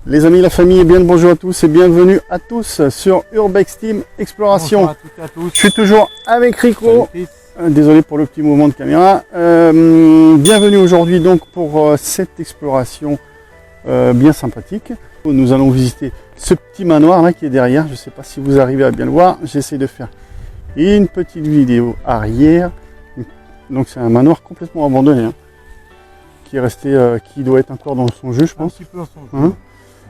Les amis, la famille, bien le bonjour à tous et bienvenue à tous sur Urbex Team Exploration. Bonjour à toutes et à tous. Je suis toujours avec Rico. Désolé pour le petit mouvement de caméra. Bienvenue aujourd'hui donc pour cette exploration bien sympathique. Nous allons visiter ce petit manoir là qui est derrière. Je ne sais pas si vous arrivez à bien le voir. J'essaie de faire une petite vidéo arrière. Donc c'est un manoir complètement abandonné, hein, qui est resté, qui doit être encore dans son jeu, je pense. Un petit peu dans son jeu. Hein.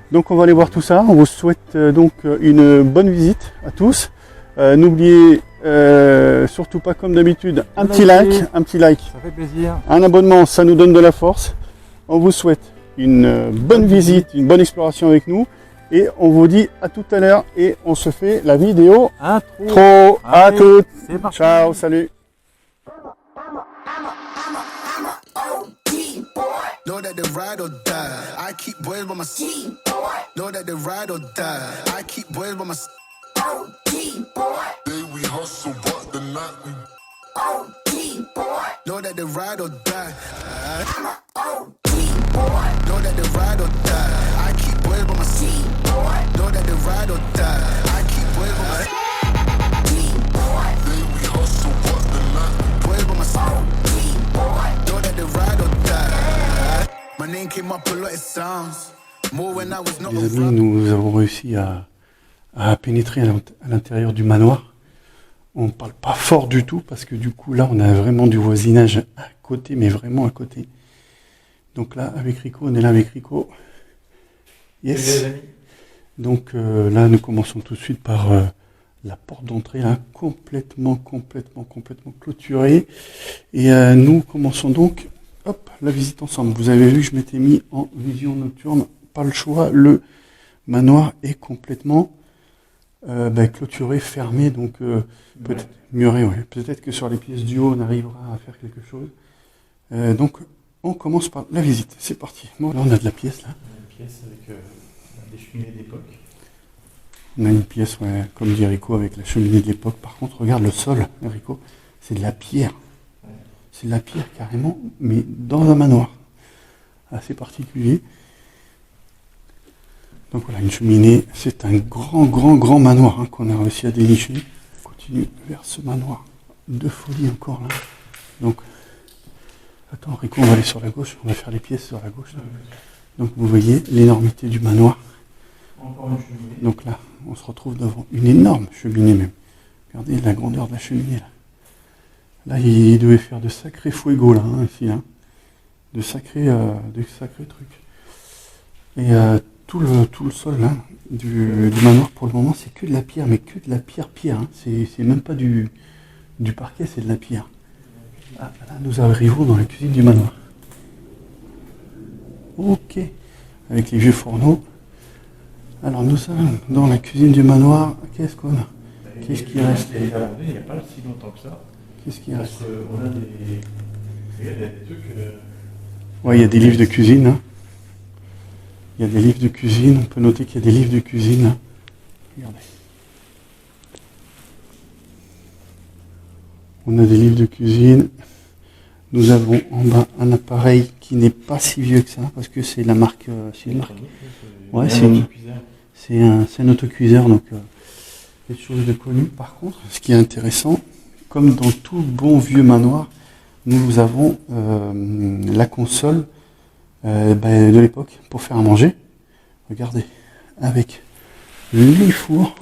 Donc on va aller voir tout ça. On vous souhaite donc une bonne visite à tous. N'oubliez surtout pas, comme d'habitude, un petit like, Ça fait plaisir. un abonnement, ça nous donne de la force. On vous souhaite une bonne visite, une bonne exploration avec nous. Et on vous dit à tout à l'heure et on se fait la vidéo Intro. à Allez, toutes. c'est parti. Ciao, salut. Know that they ride or die. I keep boys by my side. Know that they ride or die. I keep boys by my side. Day we hustle, but the night we know that they ride or die. Know that they ride or die. I keep boys by my side. Know that they ride or die. I keep boys by my side. Day we hustle, but the night we boys by my side. Know that they ride or die. My name came up a lot of sounds. More when I was not Les amis, nous avons réussi à pénétrer à l'intérieur du manoir. On ne parle pas fort du tout parce que du coup là on a vraiment du voisinage à côté, mais vraiment à côté. Donc là avec Rico, on est là avec Rico. Yes. Donc là nous commençons tout de suite par la porte d'entrée là, complètement clôturée. Et nous commençons donc la visite ensemble. Vous avez vu, je m'étais mis en vision nocturne, pas le choix, le manoir est complètement clôturé, fermé, donc peut-être muré, ouais. Peut-être que sur les pièces du haut on arrivera à faire quelque chose. Donc on commence par la visite, c'est parti. Bon, là on a de la pièce là. Une pièce avec des cheminées d'époque. On a une pièce, ouais, comme dit Rico, avec la cheminée de l'époque. Par contre, regarde le sol, Rico, c'est de la pierre. Ouais. C'est de la pierre carrément, mais dans un manoir. Assez particulier. Donc voilà, une cheminée, c'est un grand manoir hein, qu'on a réussi à dénicher. On continue vers ce manoir de folie encore là. Donc, attends Rico, on va aller sur la gauche, on va faire les pièces sur la gauche. Là. Donc vous voyez l'énormité du manoir. Encore une cheminée. Donc là, on se retrouve devant une énorme cheminée même. Regardez la grandeur de la cheminée là. Là, il devait faire de sacrés fuego là, hein, ici. Hein. De sacrés trucs. Et tout le sol là, du manoir pour le moment, c'est que de la pierre, mais que de la pierre. Hein. C'est même pas du parquet, c'est de la pierre. Ah, là, nous arrivons dans la cuisine du manoir. Ok, avec les vieux fourneaux. Alors nous sommes dans la cuisine du manoir. Qu'est-ce qu'on a? Qu'est-ce qui reste? Il n'y a pas si longtemps que ça. Qu'est-ce qui reste? On a des trucs. Ouais, il y a des livres de cuisine. Hein. Il y a des livres de cuisine. On peut noter qu'il y a des livres de cuisine. Hein. Regardez. On a des livres de cuisine. Nous avons en bas un appareil qui n'est pas si vieux que ça, parce que c'est la marque. C'est une marque. Ouais, c'est un autocuiseur, donc quelque chose de connu. Par contre, ce qui est intéressant, comme dans tout bon vieux manoir, nous avons la console de l'époque pour faire à manger. Regardez, avec les fours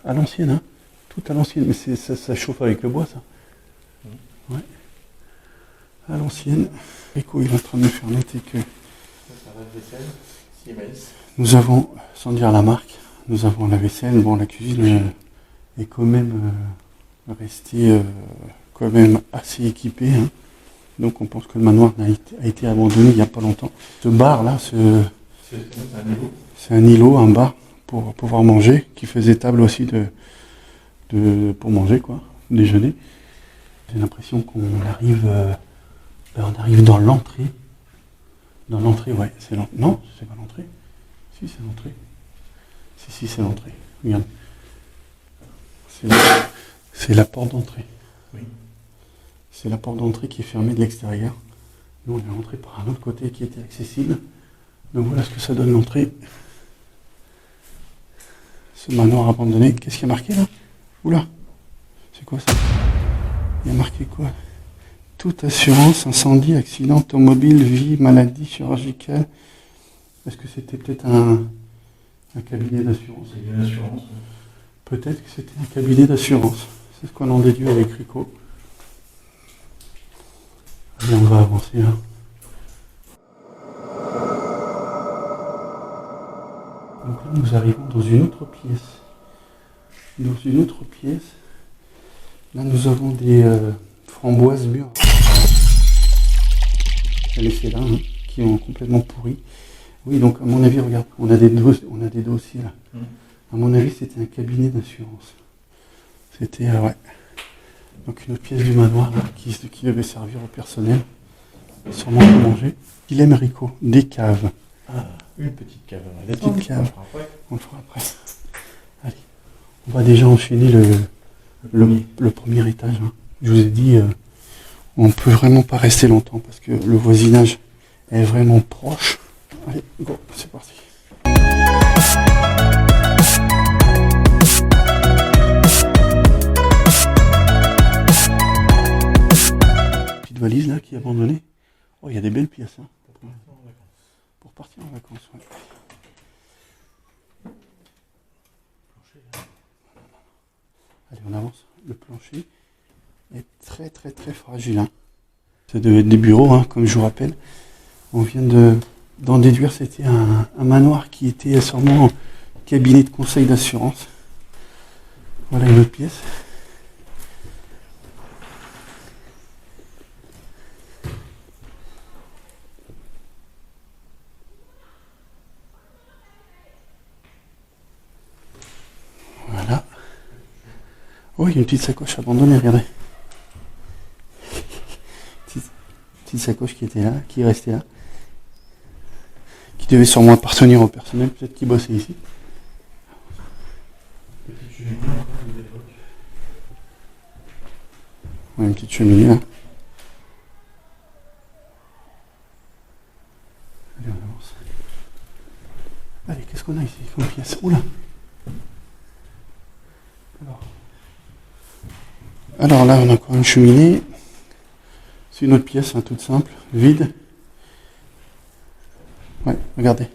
à l'ancienne, hein, tout à l'ancienne, mais ça chauffe avec le bois, ça. Ouais. À l'ancienne. Rico, il est en train de me faire noter que nous avons, sans dire la marque, nous avons la vaisselle. Bon, la cuisine est quand même restée quand même assez équipée. Hein. Donc on pense que le manoir a été abandonné il n'y a pas longtemps. Ce bar là, c'est un îlot, un bar pour pouvoir manger, qui faisait table aussi pour manger, quoi, déjeuner. J'ai l'impression qu'on arrive, on arrive dans l'entrée. Dans l'entrée, ouais, c'est l'entrée. Non, c'est pas l'entrée. Si, c'est l'entrée. Si, c'est l'entrée. Regarde. C'est la porte d'entrée. Oui. C'est la porte d'entrée qui est fermée de l'extérieur. Nous, on est rentré par un autre côté qui était accessible. Donc voilà ce que ça donne l'entrée. ce manoir abandonné. Qu'est-ce qu'il y a marqué là? Oula, c'est quoi ça? Il y a marqué quoi? Toute assurance, incendie, accident automobile, vie, maladie chirurgicale. Est-ce que c'était peut-être un cabinet d'assurance? C'est une assurance. Peut-être que c'était un cabinet d'assurance. C'est ce qu'on en déduit avec Rico. Allez, on va avancer là. Donc là, nous arrivons dans une autre pièce. Dans une autre pièce, là, nous avons des framboises mûres. Laissez là, hein, qui ont complètement pourri. Oui, donc à mon avis, regarde, on a des dossiers là. À mon avis, c'était un cabinet d'assurance. C'était, ouais. Donc une autre pièce du manoir là, qui devait servir au personnel. Sûrement pour manger. Il aime Rico, des caves. Ah, une petite cave. Des petites caves. Après. On le fera après. Allez. On va déjà enchaîner le premier étage. Hein. Je vous ai dit, on ne peut vraiment pas rester longtemps parce que le voisinage est vraiment proche. Allez, go, c'est parti. Petite valise là qui est abandonnée. Oh, il y a des belles pièces. Hein. Pour partir en vacances. Ouais. Allez, on avance. Le plancher est très très très fragile. Hein. Ça devait être des bureaux, hein, comme je vous rappelle. On vient d'en déduire, c'était un manoir qui était sûrement cabinet de conseil d'assurance. Voilà une autre pièce. Voilà. Oh, il y a une petite sacoche abandonnée, regardez. Petite sacoche qui était là, qui est restée là. Qui devait sûrement appartenir au personnel, peut-être qui bossait ici. Petite cheminée encore de l'époque. Ouais, une petite cheminée là. Allez, on avance. Allez, qu'est-ce qu'on a ici comme pièce? Oula! Alors là, on a encore une cheminée. C'est une autre pièce, hein, toute simple, vide. Ouais, regardez.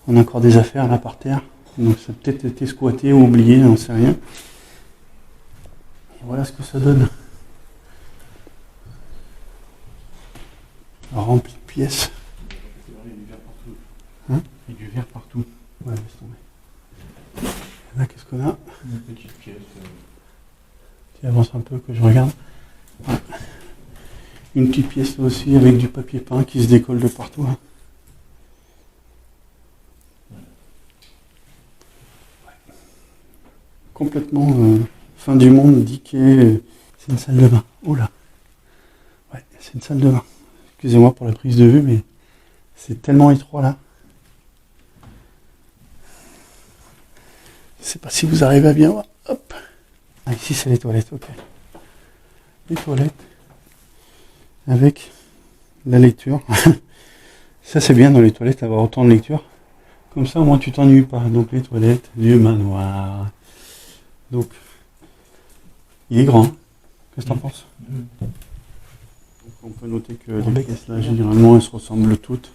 On a encore des affaires là par terre. Donc ça a peut-être été squatté ou oublié, on ne sait rien. Et voilà ce que ça donne. Rempli de pièces. Il y a du verre partout. Hein? Il y a du verre partout. Ouais, laisse tomber. Là, qu'est-ce qu'on a? Une petite pièce. Tu avances un peu que je regarde. Ouais. Une petite pièce là aussi avec du papier peint qui se décolle de partout. Hein. Ouais. Complètement fin du monde, diqué. C'est une salle de bain. Oh là. Ouais, c'est une salle de bain. Excusez-moi pour la prise de vue, mais c'est tellement étroit là. Je sais pas si vous arrivez à bien voir. Hop. Ah, ici c'est les toilettes, ok. Les toilettes avec la lecture. Ça c'est bien dans les toilettes avoir autant de lecture. Comme ça au moins tu t'ennuies pas. Donc les toilettes du manoir. Donc il est grand. Qu'est-ce que t'en penses? Donc, on peut noter que les pièces là généralement elles se ressemblent toutes.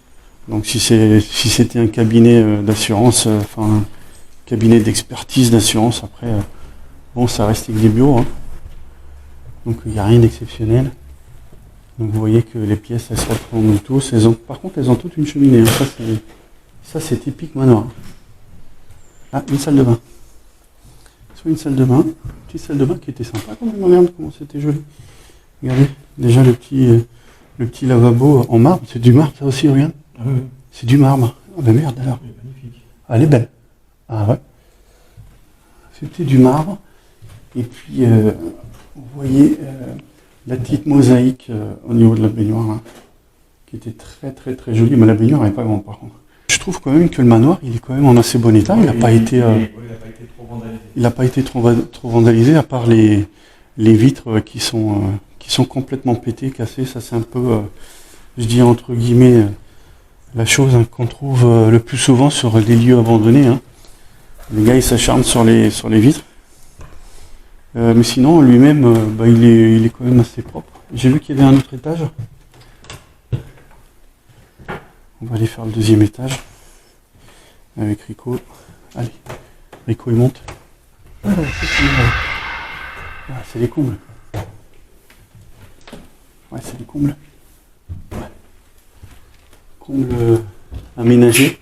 Donc si c'était un cabinet d'assurance, enfin cabinet d'expertise d'assurance, après bon ça reste avec des bureaux. Hein. Donc il n'y a rien d'exceptionnel. Donc vous voyez que les pièces elles se ressemblent tous. Par contre elles ont toutes une cheminée. Hein. Ça c'est typique manoir. Ah, une salle de bain. Soit une salle de bain, petite salle de bain qui était sympa quand même. Regarde comment c'était joli. Regardez, déjà le petit lavabo en marbre, c'est du marbre ça aussi, regarde. Ah oui. C'est du marbre. Ah ben merde alors. C'est magnifique. Ah, elle est belle. Ah ouais. C'était du marbre. Et puis, vous voyez la petite mosaïque au niveau de la baignoire, là, qui était très très très jolie. Mais la baignoire n'est pas grande par contre. Je trouve quand même que le manoir, il est quand même en assez bon état. Il n'a pas été trop vandalisé. il n'a pas été trop vandalisé, à part les vitres qui sont complètement pétées, cassées. Ça c'est un peu, je dis entre guillemets, la chose hein, qu'on trouve le plus souvent sur les lieux abandonnés. Hein. Les gars ils s'acharnent sur les vitres. Mais sinon lui-même il est quand même assez propre. J'ai vu qu'il y avait un autre étage. On va aller faire le deuxième étage avec Rico. Allez, Rico il monte. C'est les combles. Ouais, c'est les combles. Ouais. Combles aménagés.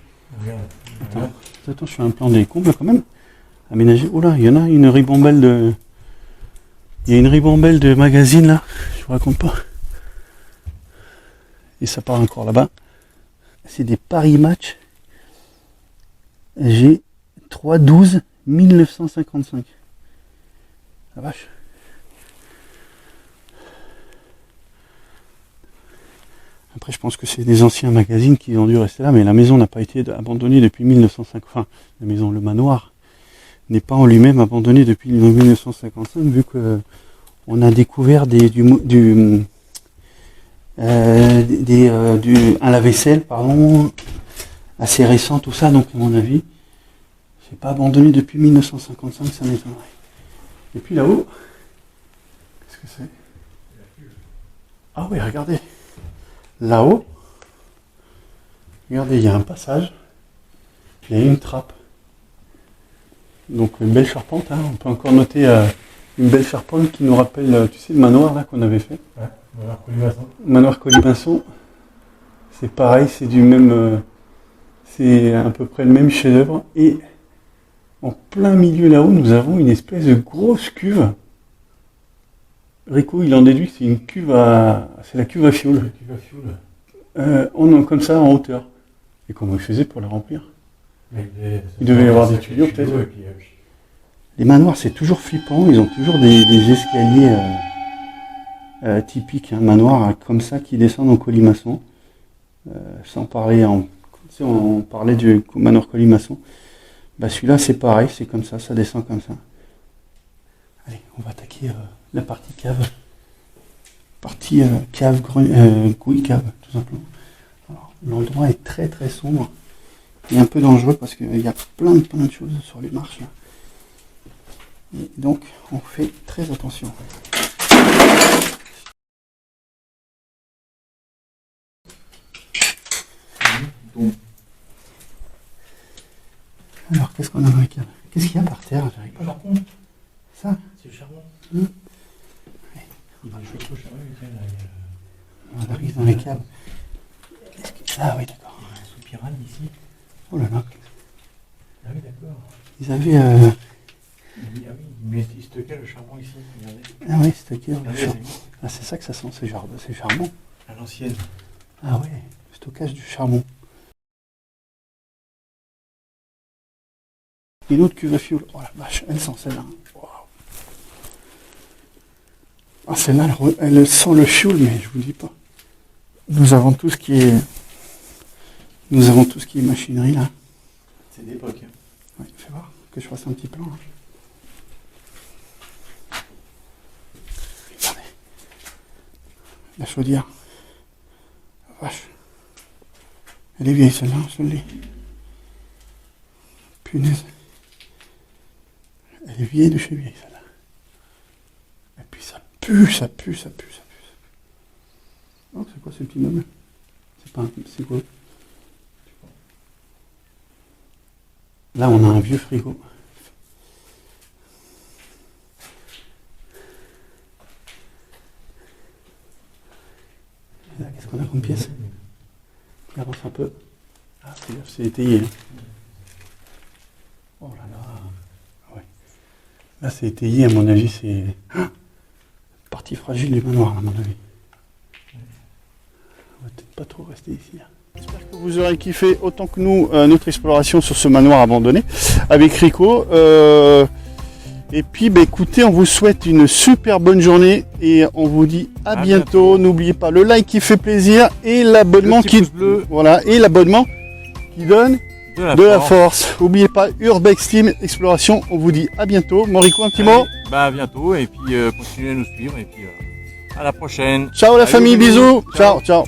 Attends, je fais un plan des combles quand même. Aménagés. Oh là, il y en a une ribambelle de. Il y a une ribambelle de magazines là. Je vous raconte pas. Et ça part encore là-bas. C'est des Paris Match. J'ai 3/12 1955. La vache. Après, je pense que c'est des anciens magazines qui ont dû rester là, mais la maison n'a pas été abandonnée depuis 1905. Enfin, la maison, le manoir, n'est pas en lui-même abandonné depuis 1955, vu que on a découvert un lave-vaisselle, pardon, assez récent, tout ça, donc à mon avis, c'est pas abandonné depuis 1955, ça m'étonnerait. Et puis là-haut, qu'est-ce que c'est? Ah oui, regardez. Là-haut, regardez, il y a un passage, il y a une trappe. Donc une belle charpente, hein. On peut encore noter une belle charpente qui nous rappelle, tu sais, le manoir là qu'on avait fait. Ouais, manoir Colimaçon. Manoir Colimaçon, c'est pareil, c'est du même, c'est à peu près le même chef-d'œuvre. Et en plein milieu là-haut, nous avons une espèce de grosse cuve. Rico, il en déduit que c'est une cuve c'est la cuve à fioul. La cuve à fioul. Comme ça, en hauteur. Et comment il faisait pour la remplir? Il devait y avoir des tuyaux, peut-être. Les manoirs, c'est toujours flippant. Ils ont toujours des escaliers typiques. Un manoir comme ça qui descend en colimaçon. Sans parler on parlait du manoir colimaçon. Bah celui-là, c'est pareil. C'est comme ça descend comme ça. Allez, on va attaquer la partie cave. Cave, tout simplement. Alors, l'endroit est très très sombre. Et un peu dangereux parce qu'il y a plein de choses sur les marches là. Et donc on fait très attention. Alors qu'est-ce qu'on a dans la cave? Qu'est-ce qu'il y a par terre? J'arrive pas. Charbon. Ça? C'est le charbon. Ouais. On arrive dans les caves. Ah oui, d'accord. Un soupirane ici. Oh là là. Ah oui, d'accord. Ils avaient. Ah oui, mais il stockait le charbon ici. Regardez. Ah oui, stocké dans le Regardez, charbon. les amis. Ah, c'est ça que ça sent, c'est charbon. À l'ancienne. Ah ouais, stockage du charbon. Une autre cuve à fioul. Oh la vache, elle sent celle-là. Wow. Ah, celle-là, elle sent le fioul, mais je vous dis pas. Nous avons tout ce qui est machinerie là. C'est d'époque. Hein. Ouais, fais voir que je fasse un petit plan. Hein. Regardez. La chaudière. Vache. Elle est vieille celle-là, je le lis. Punaise. Elle est vieille de chez vieille celle-là. Et puis ça pue. Oh, c'est quoi ce petit meuble? C'est quoi? Là, on a un vieux frigo. Là, qu'est-ce qu'on a comme pièce? On avance un peu. Ah, c'est étayé. Oh là là. Ouais. Là, c'est étayé, à mon avis, c'est partie fragile du manoir, à mon avis. On va peut-être pas trop rester ici. J'espère que vous aurez kiffé autant que nous notre exploration sur ce manoir abandonné avec Rico. Et puis écoutez, on vous souhaite une super bonne journée et on vous dit à bientôt. N'oubliez pas le like qui fait plaisir et l'abonnement qui donne de la force. N'oubliez pas Urbex Team Exploration. On vous dit à bientôt. Mon Rico, un petit mot. À bientôt et puis continuez à nous suivre et puis à la prochaine. Ciao la famille, bisous. Ciao.